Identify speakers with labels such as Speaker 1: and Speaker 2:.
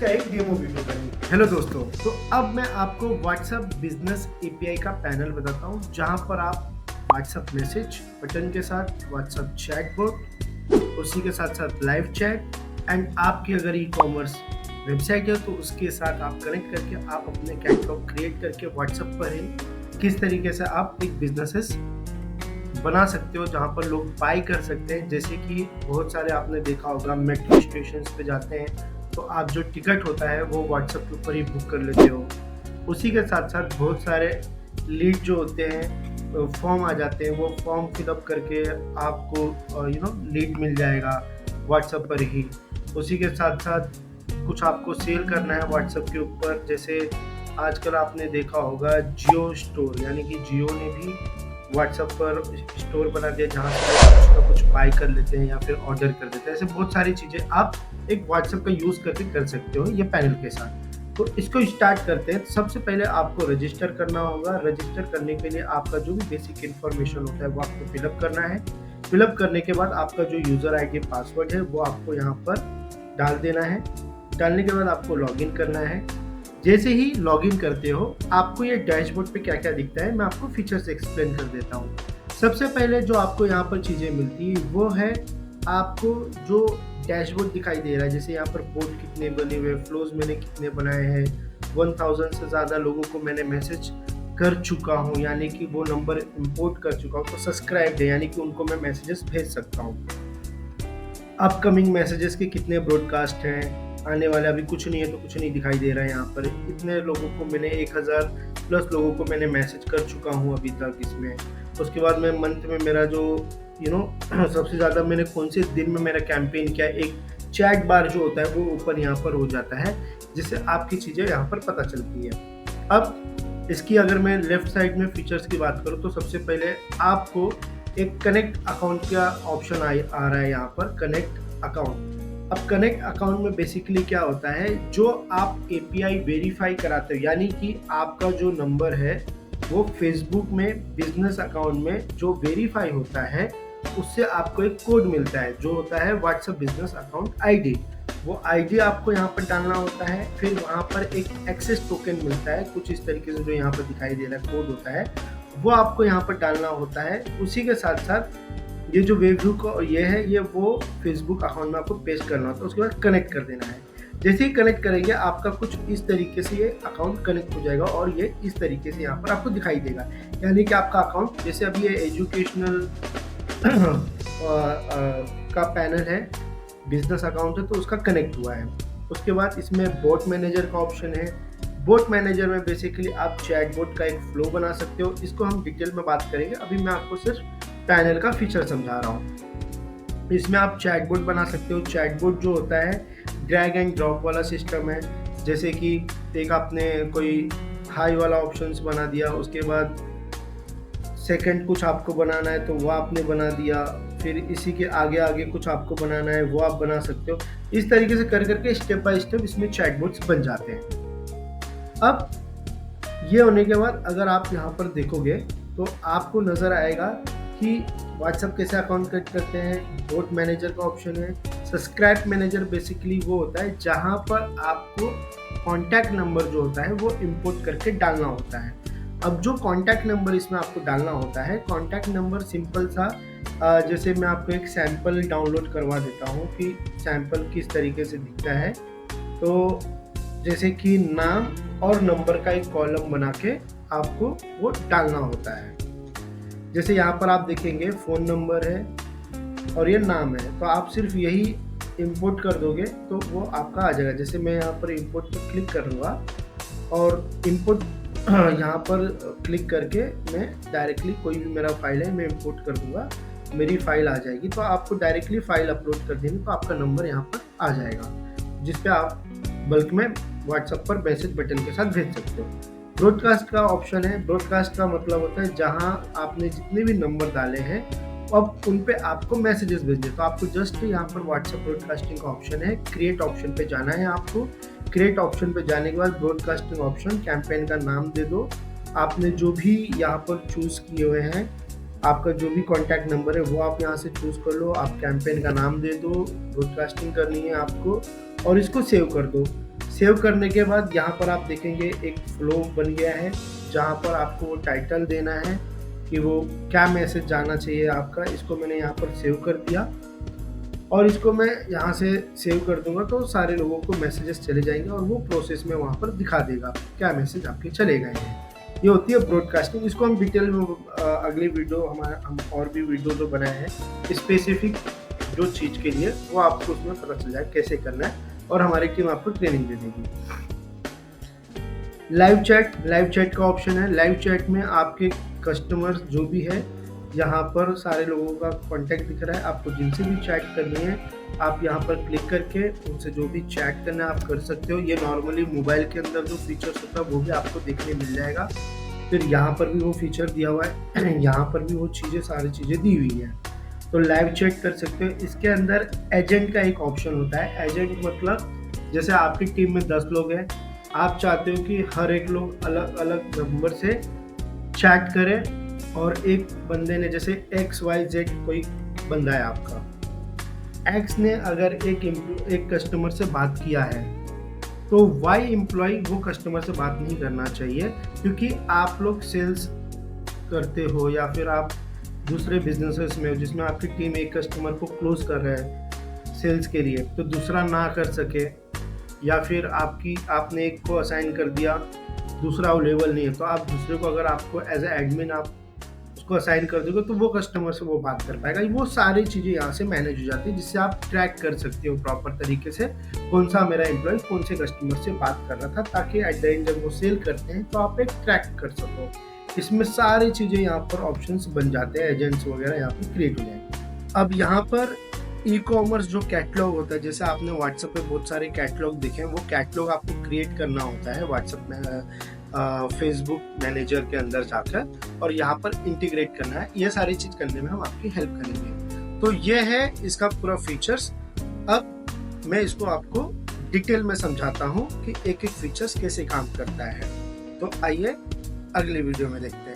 Speaker 1: इसका एक demo video करेंगे।
Speaker 2: हेलो दोस्तों, तो अब मैं आपको व्हाट्सएप बिजनेस एपीआई का पैनल बताता हूँ जहाँ पर आप व्हाट्सएप मैसेज बटन के साथ व्हाट्सएप चैटबॉट, उसी के साथ साथ लाइव चैट एंड आपकी अगर ई कॉमर्स वेबसाइट है तो उसके साथ आप कनेक्ट करके आप अपने कैटलॉग क्रिएट करके व्हाट्सएप पर ही किस तरीके से आप एक बिजनेसेस बना सकते हो जहाँ पर लोग बाय कर सकते हैं। जैसे कि बहुत सारे आपने देखा होगा मेट्रो स्टेशन पे जाते हैं तो आप जो टिकट होता है वो व्हाट्सएप के ऊपर ही बुक कर लेते हो। उसी के साथ साथ बहुत सारे लीड जो होते हैं फॉर्म आ जाते हैं, वो फॉर्म फिलअप करके आपको लीड मिल जाएगा व्हाट्सएप पर ही। उसी के साथ साथ कुछ आपको सेल करना है व्हाट्सएप के ऊपर, जैसे आजकल आपने देखा होगा जियो स्टोर, यानी कि जियो ने भी व्हाट्सएप पर स्टोर बना दिया जहाँ से कुछ ना कुछ बाय कर लेते हैं या फिर ऑर्डर कर देते हैं। ऐसे बहुत सारी चीज़ें आप एक व्हाट्सएप का यूज़ करके कर सकते हो ये पैनल के साथ। तो इसको स्टार्ट करते हैं। सबसे पहले आपको रजिस्टर करना होगा। रजिस्टर करने के लिए आपका जो भी बेसिक इन्फॉर्मेशन होता है वो आपको फिलअप करना है। फिलअप करने के बाद आपका जो यूज़र आईडी पासवर्ड है वो आपको यहाँ पर डाल देना है। डालने के बाद आपको लॉगिन करना है। जैसे ही लॉगिन करते हो आपको ये डैशबोर्ड पे क्या क्या दिखता है मैं आपको फीचर्स एक्सप्लेन कर देता हूँ। सबसे पहले जो आपको यहाँ पर चीज़ें मिलती है वो है आपको जो डैशबोर्ड दिखाई दे रहा है, जैसे यहाँ पर पोर्ट कितने बने हुए, फ्लोज मैंने कितने बनाए हैं, 1000 से ज़्यादा लोगों को मैंने मैसेज कर चुका हूँ, यानी कि वो नंबर इंपोर्ट कर चुका हूँ। तो सब्सक्राइब है यानी कि उनको मैं मैसेजेस भेज सकता हूँ। अपकमिंग मैसेजेस के कितने ब्रॉडकास्ट हैं, आने वाले अभी कुछ नहीं है तो कुछ नहीं दिखाई दे रहा है। यहाँ पर इतने लोगों को मैंने 1000 प्लस लोगों को मैंने मैसेज कर चुका हूँ अभी तक इसमें। उसके बाद मैं मंथ में मेरा जो सबसे ज़्यादा मैंने कौन से दिन में मेरा कैंपेन किया, एक चैट बार जो होता है वो ऊपर यहाँ पर हो जाता है, जिससे आपकी चीज़ें यहाँ पर पता चलती है। अब इसकी अगर मैं लेफ्ट साइड में फीचर्स की बात करूँ तो सबसे पहले आपको एक कनेक्ट अकाउंट का ऑप्शन आ रहा है यहाँ पर, कनेक्ट अकाउंट। अब कनेक्ट अकाउंट में बेसिकली क्या होता है, जो आप एपीआई वेरीफाई कराते हो, यानी कि आपका जो नंबर है वो फेसबुक में बिजनेस अकाउंट में जो वेरीफाई होता है उससे आपको एक कोड मिलता है जो होता है व्हाट्सएप बिजनेस अकाउंट आईडी। वो आईडी आपको यहाँ पर डालना होता है। फिर वहाँ पर एक एक्सेस टोकन मिलता है कुछ इस तरीके से जो यहाँ पर दिखाई दे रहा है कोड होता है, वो आपको यहाँ पर डालना होता है। उसी के साथ साथ ये जो वेबव्यू को ये है ये वो फेसबुक अकाउंट में आपको पेस्ट करना होता है। उसके बाद कनेक्ट कर देना है। जैसे ही कनेक्ट करेंगे आपका कुछ इस तरीके से ये अकाउंट कनेक्ट हो जाएगा और ये इस तरीके से यहाँ पर आपको दिखाई देगा, यानी कि आपका अकाउंट, जैसे अभी ये एजुकेशनल का पैनल है, बिजनेस अकाउंट है तो उसका कनेक्ट हुआ है। उसके बाद इसमें बोट मैनेजर का ऑप्शन है। बोट मैनेजर में बेसिकली आप चैटबॉट का एक फ्लो बना सकते हो। इसको हम डिटेल में बात करेंगे, अभी मैं आपको सिर्फ पैनल का फीचर समझा रहा हूँ। इसमें आप चैटबॉट बना सकते हो। चैटबॉट जो होता है ड्रैग एंड ड्रॉप वाला सिस्टम है, जैसे कि एक आपने कोई हाई वाला ऑप्शंस बना दिया, उसके बाद सेकंड कुछ आपको बनाना है तो वो आपने बना दिया, फिर इसी के आगे आगे कुछ आपको बनाना है वो आप बना सकते हो। इस तरीके से कर करके स्टेप बाय स्टेप इसमें चैटबॉट्स बन जाते हैं। अब ये होने के बाद अगर आप यहाँ पर देखोगे तो आपको नज़र आएगा कि व्हाट्सएप कैसे अकाउंट क्रिएट करते हैं। बोट मैनेजर का ऑप्शन है। सब्सक्राइब मैनेजर बेसिकली वो होता है जहाँ पर आपको कॉन्टैक्ट नंबर जो होता है वो इंपोर्ट करके डालना होता है। अब जो कॉन्टैक्ट नंबर इसमें आपको डालना होता है, कॉन्टैक्ट नंबर सिंपल सा, जैसे मैं आपको एक सैंपल डाउनलोड करवा देता हूँ कि सैंपल किस तरीके से दिखता है। तो जैसे कि नाम और नंबर का एक कॉलम बना के आपको वो डालना होता है। जैसे यहाँ पर आप देखेंगे फ़ोन नंबर है और ये नाम है, तो आप सिर्फ यही इंपोर्ट कर दोगे तो वो आपका आ जाएगा। जैसे मैं यहाँ पर इंपोर्ट पर क्लिक करूँगा और इंपोर्ट यहाँ पर क्लिक करके मैं डायरेक्टली कोई भी मेरा फाइल है मैं इंपोर्ट कर दूँगा, मेरी फाइल आ जाएगी। तो आपको डायरेक्टली फाइल अपलोड कर देंगे तो आपका नंबर यहाँ पर आ जाएगा, जिस पे आप बल्क में व्हाट्सएप पर मैसेज बटन के साथ भेज सकते हो। ब्रॉडकास्ट का ऑप्शन है। ब्रॉडकास्ट का मतलब होता है जहां आपने जितने भी नंबर डाले हैं अब उन पे आपको मैसेजेस भेजने, तो आपको जस्ट यहाँ पर व्हाट्सएप ब्रॉडकास्टिंग का ऑप्शन है, क्रिएट ऑप्शन पे जाना है आपको। क्रिएट ऑप्शन पे जाने के बाद ब्रॉडकास्टिंग ऑप्शन, कैंपेन का नाम दे दो। आपने जो भी यहाँ पर चूज़ किए हुए हैं, आपका जो भी कॉन्टैक्ट नंबर है वो आप यहाँ से चूज़ कर लो। आप कैंपेन का नाम दे दो, ब्रॉडकास्टिंग करनी है आपको और इसको सेव कर दो। सेव करने के बाद यहाँ पर आप देखेंगे एक फ्लो बन गया है, जहाँ पर आपको वो टाइटल देना है कि वो क्या मैसेज जाना चाहिए आपका। इसको मैंने यहाँ पर सेव कर दिया और इसको मैं यहाँ से सेव कर दूंगा तो सारे लोगों को मैसेजेस चले जाएंगे और वो प्रोसेस में वहाँ पर दिखा देगा क्या मैसेज आपके चले गए हैं। ये होती है ब्रॉडकास्टिंग। इसको हम डिटेल में अगली वीडियो हम और भी वीडियो जो बनाए हैं स्पेसिफिक जो चीज़ के लिए, वो आपको उसमें पता चल जाए कैसे करना है और हमारी टीम आपको ट्रेनिंग दे देगी। लाइव चैट का ऑप्शन है। लाइव चैट में आपके कस्टमर्स जो भी है, यहाँ पर सारे लोगों का कांटेक्ट दिख रहा है। आपको जिनसे भी चैट करनी है आप यहाँ पर क्लिक करके उनसे जो भी चैट करना है आप कर सकते हो। ये नॉर्मली मोबाइल के अंदर जो फीचर्स होता है वो भी आपको देखने मिल जाएगा। फिर यहाँ पर भी वो फीचर दिया हुआ है, यहाँ पर भी वो चीज़ें सारी चीज़ें दी हुई हैं, तो लाइव चैट कर सकते हो। इसके अंदर एजेंट का एक ऑप्शन होता है। एजेंट मतलब जैसे आपकी टीम में 10 लोग हैं, आप चाहते हो कि हर एक लोग अलग अलग नंबर से चैट करें और एक बंदे ने, जैसे XYZ कोई बंदा है आपका, X ने अगर एक कस्टमर से बात किया है तो Y एम्प्लॉय वो कस्टमर से बात नहीं करना चाहिए, क्योंकि आप लोग सेल्स करते हो या फिर आप दूसरे बिजनेसेस में हो जिसमें आपकी टीम एक कस्टमर को क्लोज कर रहा है सेल्स के लिए, तो दूसरा ना कर सके, या फिर आपने एक को असाइन कर दिया दूसरा अवेलेबल नहीं है, तो आप दूसरे को अगर आपको एज ए एडमिन आप उसको असाइन कर दोगे तो वो कस्टमर से वो बात कर पाएगा। वो सारी चीज़ें यहाँ से मैनेज हो जाती है, जिससे आप ट्रैक कर सकते हो प्रॉपर तरीके से कौन सा मेरा एम्प्लॉय कौन से कस्टमर से बात कर रहा था, ताकि एट द एंड जब वो सेल करते हैं तो आप एक ट्रैक कर सको। इसमें सारी चीज़ें यहाँ पर ऑप्शंस बन जाते हैं, एजेंट्स वगैरह यहाँ पर क्रिएट हो जाएंगे। अब यहाँ पर ई कॉमर्स जो कैटलॉग होता है, जैसे आपने व्हाट्सएप पे बहुत सारे कैटलॉग देखे हैं, वो कैटलॉग आपको क्रिएट करना होता है व्हाट्सएप में फेसबुक मैनेजर के अंदर जाकर, और यहाँ पर इंटीग्रेट करना है। ये सारी चीज़ करने में हम आपकी हेल्प करेंगे। तो ये है इसका पूरा फीचर्स। अब मैं इसको आपको डिटेल में समझाता हूँ कि एक एक फीचर्स कैसे काम करता है। तो आइए अगली वीडियो में देखते हैं।